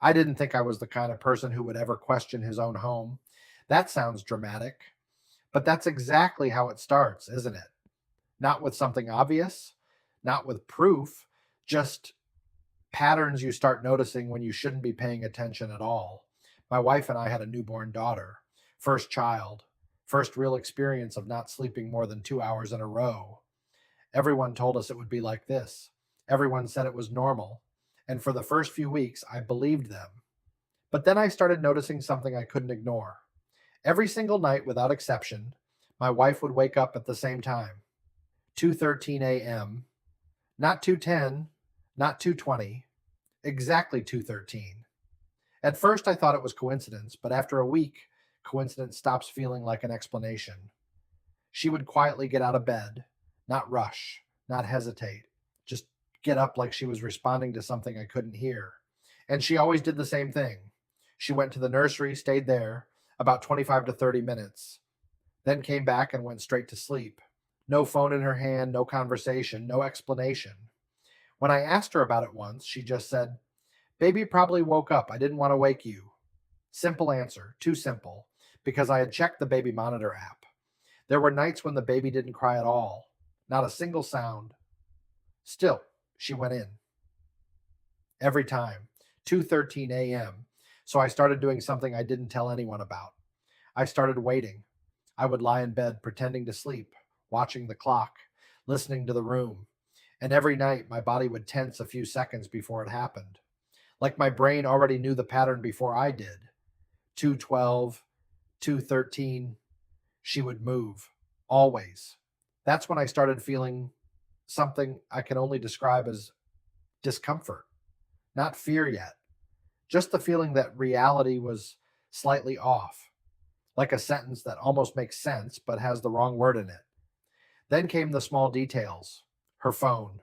I didn't think I was the kind of person who would ever question his own home. That sounds dramatic, but that's exactly how it starts, isn't it? Not with something obvious, not with proof, just patterns you start noticing when you shouldn't be paying attention at all. My wife and I had a newborn daughter, first child, first real experience of not sleeping more than 2 hours in a row. Everyone told us it would be like this. Everyone said it was normal. And for the first few weeks, I believed them. But then I started noticing something I couldn't ignore. Every single night, without exception, my wife would wake up at the same time, 2:13 a.m., not 2:10, not 2:20, exactly 2:13. At first I thought it was coincidence, but after a week, coincidence stops feeling like an explanation. She would quietly get out of bed, not rush, not hesitate, just get up like she was responding to something I couldn't hear. And she always did the same thing. She went to the nursery, stayed there about 25 to 30 minutes, then came back and went straight to sleep. No phone in her hand, no conversation, no explanation. When I asked her about it once, she just said, "Baby probably woke up. I didn't want to wake you." Simple answer, too simple, because I had checked the baby monitor app. There were nights when the baby didn't cry at all, not a single sound. Still, she went in every time, 2:13 a.m. So I started doing something I didn't tell anyone about. I started waiting. I would lie in bed pretending to sleep, watching the clock, listening to the room, and every night my body would tense a few seconds before it happened. Like my brain already knew the pattern before I did. 2:12, 2:13, she would move. Always. That's when I started feeling something I can only describe as discomfort. Not fear yet. Just the feeling that reality was slightly off. Like a sentence that almost makes sense but has the wrong word in it. Then came the small details. Her phone,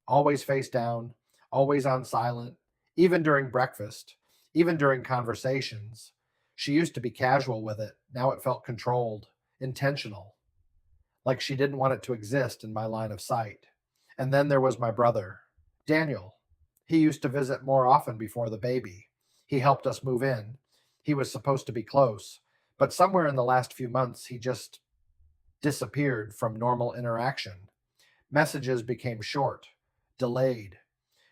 always face down, always on silent, even during breakfast, even during conversations. She used to be casual with it. Now it felt controlled, intentional, like she didn't want it to exist in my line of sight. And then there was my brother, Daniel. He used to visit more often before the baby. He helped us move in. He was supposed to be close, but somewhere in the last few months, he just disappeared from normal interaction. Messages became short, delayed.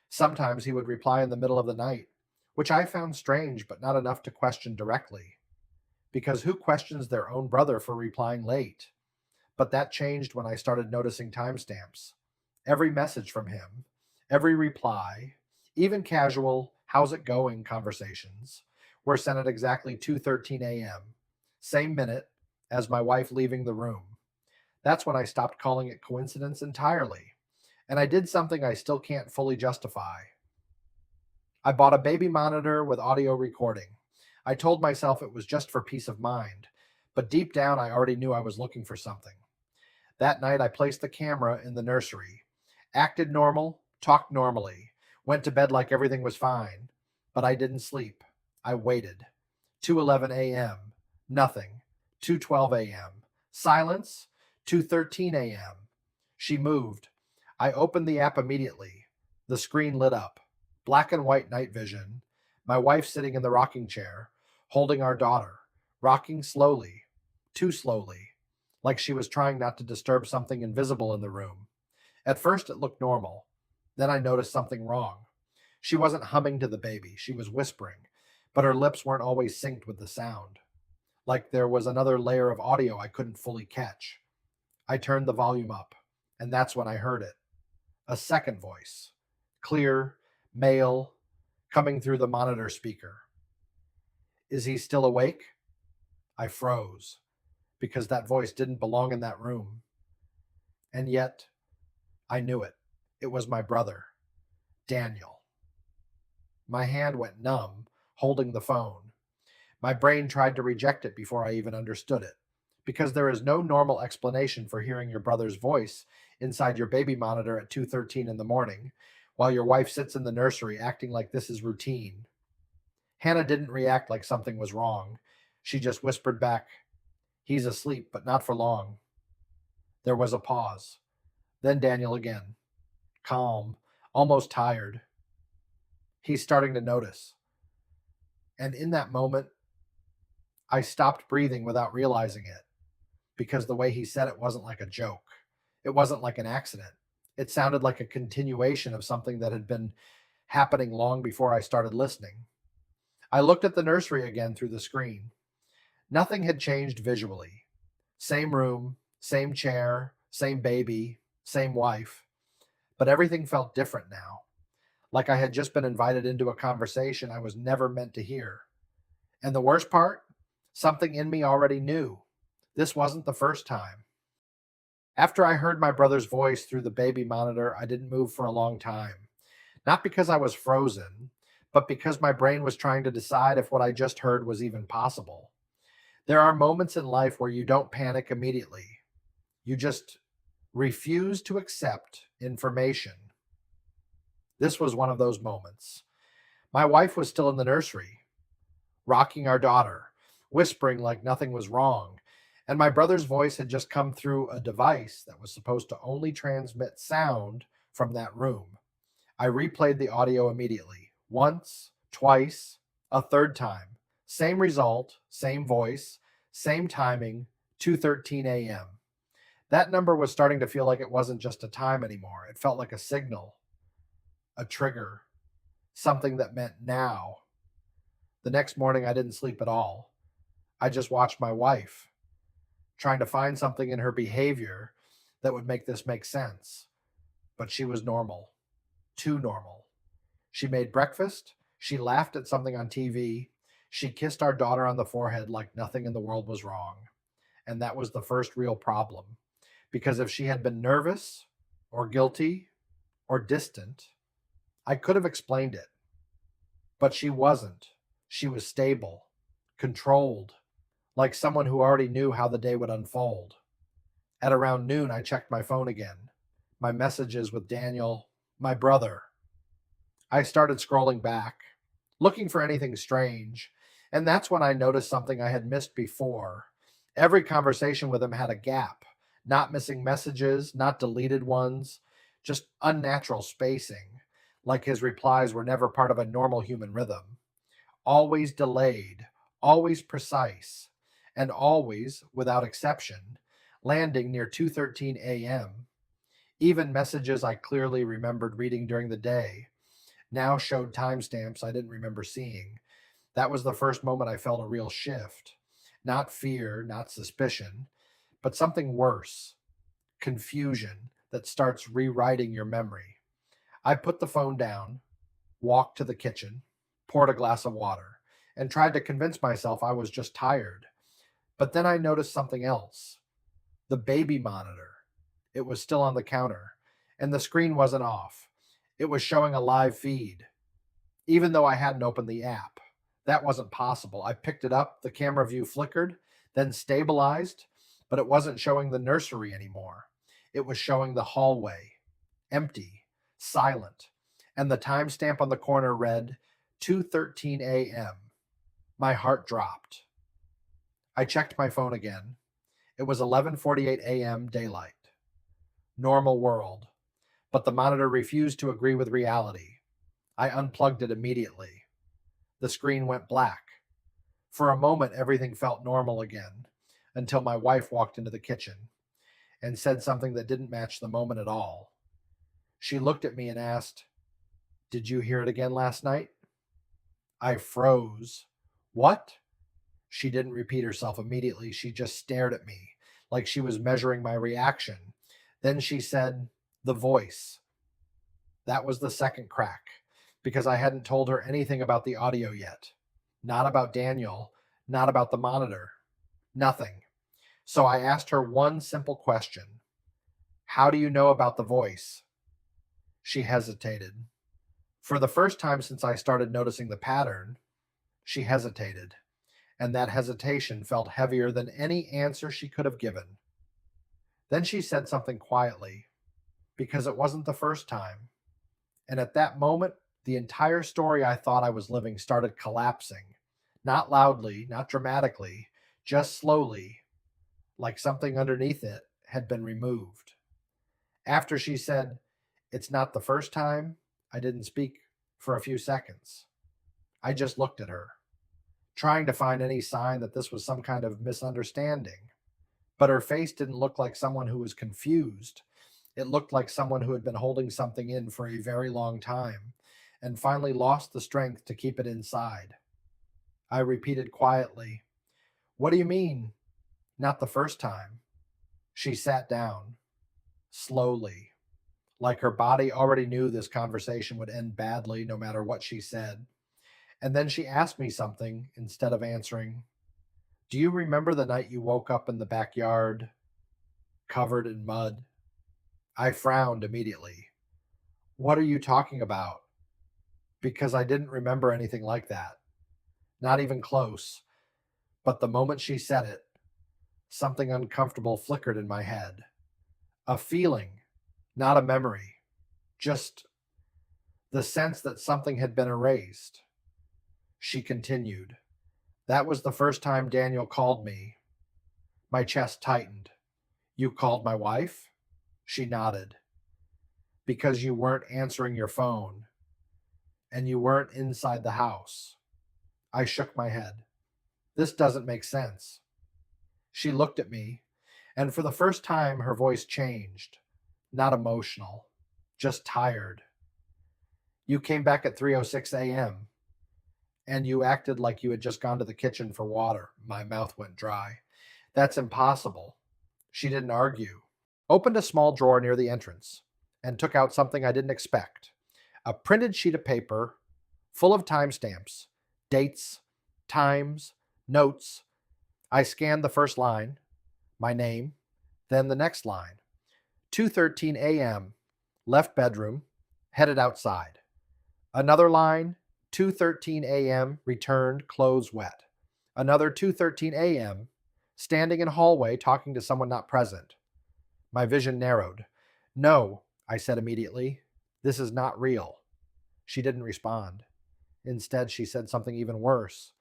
Sometimes he would reply in the middle of the night, which I found strange but not enough to question directly. Because who questions their own brother for replying late? But that changed when I started noticing timestamps. Every message from him, every reply, even casual, "how's it going" conversations, were sent at exactly 2:13 a.m., same minute as my wife leaving the room. That's when I stopped calling it coincidence entirely. And I did something I still can't fully justify. I bought a baby monitor with audio recording. I told myself it was just for peace of mind, but deep down I already knew I was looking for something. That night I placed the camera in the nursery, acted normal, talked normally, went to bed like everything was fine, but I didn't sleep. I waited. 2:11 a.m. Nothing. 2:12 a.m. Silence. 2:13 a.m. She moved. I opened the app immediately. The screen lit up. Black and white night vision. My wife sitting in the rocking chair, holding our daughter, rocking slowly, too slowly, like she was trying not to disturb something invisible in the room. At first, it looked normal. Then I noticed something wrong. She wasn't humming to the baby, she was whispering, but her lips weren't always synced with the sound. Like there was another layer of audio I couldn't fully catch. I turned the volume up, and that's when I heard it. A second voice, clear, male, coming through the monitor speaker. "Is he still awake?" I froze, because that voice didn't belong in that room. And yet, I knew it. It was my brother, Daniel. My hand went numb, holding the phone. My brain tried to reject it before I even understood it, because there is no normal explanation for hearing your brother's voice inside your baby monitor at 2:13 in the morning, while your wife sits in the nursery acting like this is routine. Hannah didn't react like something was wrong. She just whispered back, "He's asleep, but not for long." There was a pause. Then Daniel again, calm, almost tired. "He's starting to notice." And in that moment, I stopped breathing without realizing it because the way he said it wasn't like a joke. It wasn't like an accident. It sounded like a continuation of something that had been happening long before I started listening. I looked at the nursery again through the screen. Nothing had changed visually. Same room, same chair, same baby, same wife. But everything felt different now, like I had just been invited into a conversation I was never meant to hear. And the worst part? Something in me already knew. This wasn't the first time. After I heard my brother's voice through the baby monitor, I didn't move for a long time. Not because I was frozen, but because my brain was trying to decide if what I just heard was even possible. There are moments in life where you don't panic immediately. You just refuse to accept information. This was one of those moments. My wife was still in the nursery, rocking our daughter, whispering like nothing was wrong, and my brother's voice had just come through a device that was supposed to only transmit sound from that room. I replayed the audio immediately, once, twice, a third time. Same result, same voice, same timing, 2:13 a.m. That number was starting to feel like it wasn't just a time anymore. It felt like a signal, a trigger, something that meant now. The next morning, I didn't sleep at all. I just watched my wife, trying to find something in her behavior that would make this make sense. But she was normal, too normal. She made breakfast. She laughed at something on TV. She kissed our daughter on the forehead like nothing in the world was wrong. And that was the first real problem. Because if she had been nervous or guilty or distant, I could have explained it. But she wasn't. She was stable, controlled, like someone who already knew how the day would unfold. At around noon, I checked my phone again. My messages with Daniel, my brother. I started scrolling back, looking for anything strange, and that's when I noticed something I had missed before. Every conversation with him had a gap, not missing messages, not deleted ones, just unnatural spacing, like his replies were never part of a normal human rhythm. Always delayed, always precise, and always, without exception, landing near 2:13 a.m. Even messages I clearly remembered reading during the day now showed timestamps I didn't remember seeing. That was the first moment I felt a real shift. Not fear, not suspicion, but something worse, confusion that starts rewriting your memory. I put the phone down, walked to the kitchen, poured a glass of water, and tried to convince myself I was just tired. But then I noticed something else. The baby monitor. It was still on the counter, and the screen wasn't off. It was showing a live feed, even though I hadn't opened the app. That wasn't possible. I picked it up, the camera view flickered, then stabilized, but it wasn't showing the nursery anymore. It was showing the hallway, empty, silent, and the timestamp on the corner read 2:13 a.m. My heart dropped. I checked my phone again. It was 11:48 a.m. daylight. Normal world. But the monitor refused to agree with reality. I unplugged it immediately. The screen went black. For a moment, everything felt normal again, until my wife walked into the kitchen and said something that didn't match the moment at all. She looked at me and asked, "Did you hear it again last night?" I froze. What? She didn't repeat herself immediately. She just stared at me like she was measuring my reaction. Then she said, "The voice." That was the second crack, because I hadn't told her anything about the audio yet. Not about Daniel, not about the monitor, nothing. So I asked her one simple question: "How do you know about the voice?" She hesitated. For the first time since I started noticing the pattern, she hesitated, and that hesitation felt heavier than any answer she could have given. Then she said something quietly, because it wasn't the first time. And at that moment, the entire story I thought I was living started collapsing. Not loudly, not dramatically, just slowly, like something underneath it had been removed. After she said, "It's not the first time," I didn't speak for a few seconds. I just looked at her. trying to find any sign that this was some kind of misunderstanding. But her face didn't look like someone who was confused. It looked like someone who had been holding something in for a very long time and finally lost the strength to keep it inside. I repeated quietly, "What do you mean? Not the first time?" She sat down, slowly, like her body already knew this conversation would end badly no matter what she said. And then she asked me something instead of answering. "Do you remember the night you woke up in the backyard, covered in mud?" I frowned immediately. "What are you talking about?" Because I didn't remember anything like that, not even close. But the moment she said it, something uncomfortable flickered in my head. A feeling, not a memory, just the sense that something had been erased. She continued, "That was the first time Daniel called me." My chest tightened. "You called my wife?" She nodded. "Because you weren't answering your phone, and you weren't inside the house." I shook my head. "This doesn't make sense." She looked at me, and for the first time her voice changed. Not emotional, just tired. "You came back at 3:06 a.m., and you acted like you had just gone to the kitchen for water." My mouth went dry. "That's impossible." She didn't argue. Opened a small drawer near the entrance and took out something I didn't expect. A printed sheet of paper full of timestamps, dates, times, notes. I scanned the first line, my name, then the next line. 2:13 a.m., left bedroom, headed outside. Another line, 2:13 a.m., returned, clothes wet. Another 2:13 a.m., standing in hallway talking to someone not present. My vision narrowed. "No," I said immediately. "This is not real." She didn't respond. Instead, she said something even worse.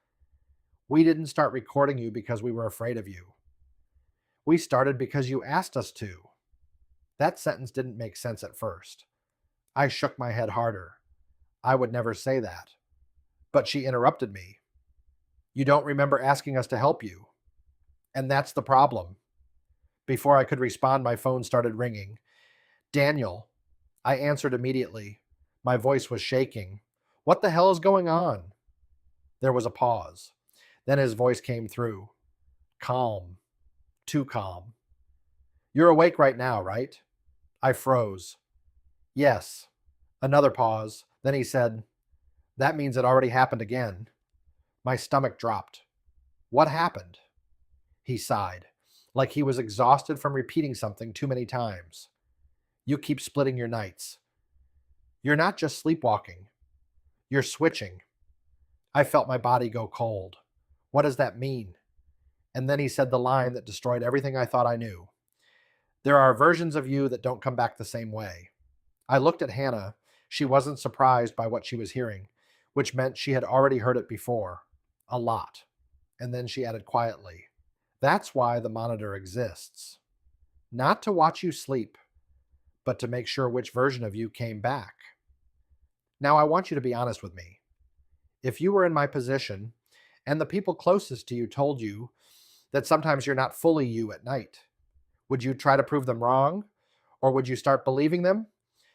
"We didn't start recording you because we were afraid of you. We started because you asked us to." That sentence didn't make sense at first. I shook my head harder. I would never say that. But she interrupted me. "You don't remember asking us to help you. And that's the problem." Before I could respond, my phone started ringing. "Daniel." I answered immediately. My voice was shaking. "What the hell is going on?" There was a pause. Then his voice came through. Calm. Too calm. "You're awake right now, right?" I froze. "Yes." Another pause. Then he said, "That means it already happened again." My stomach dropped. "What happened?" He sighed, like he was exhausted from repeating something too many times. "You keep splitting your nights. You're not just sleepwalking. You're switching." I felt my body go cold. What does that mean? And then he said the line that destroyed everything I thought I knew. "There are versions of you that don't come back the same way." I looked at Hannah. She wasn't surprised by what she was hearing, which meant she had already heard it before. A lot. And then she added quietly, "That's why the monitor exists. Not to watch you sleep, but to make sure which version of you came back." Now I want you to be honest with me. If you were in my position and the people closest to you told you that sometimes you're not fully you at night, would you try to prove them wrong? Or would you start believing them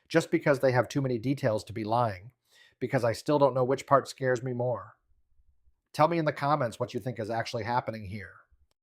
just because they have too many details to be lying? Because I still don't know which part scares me more. Tell me in the comments what you think is actually happening here.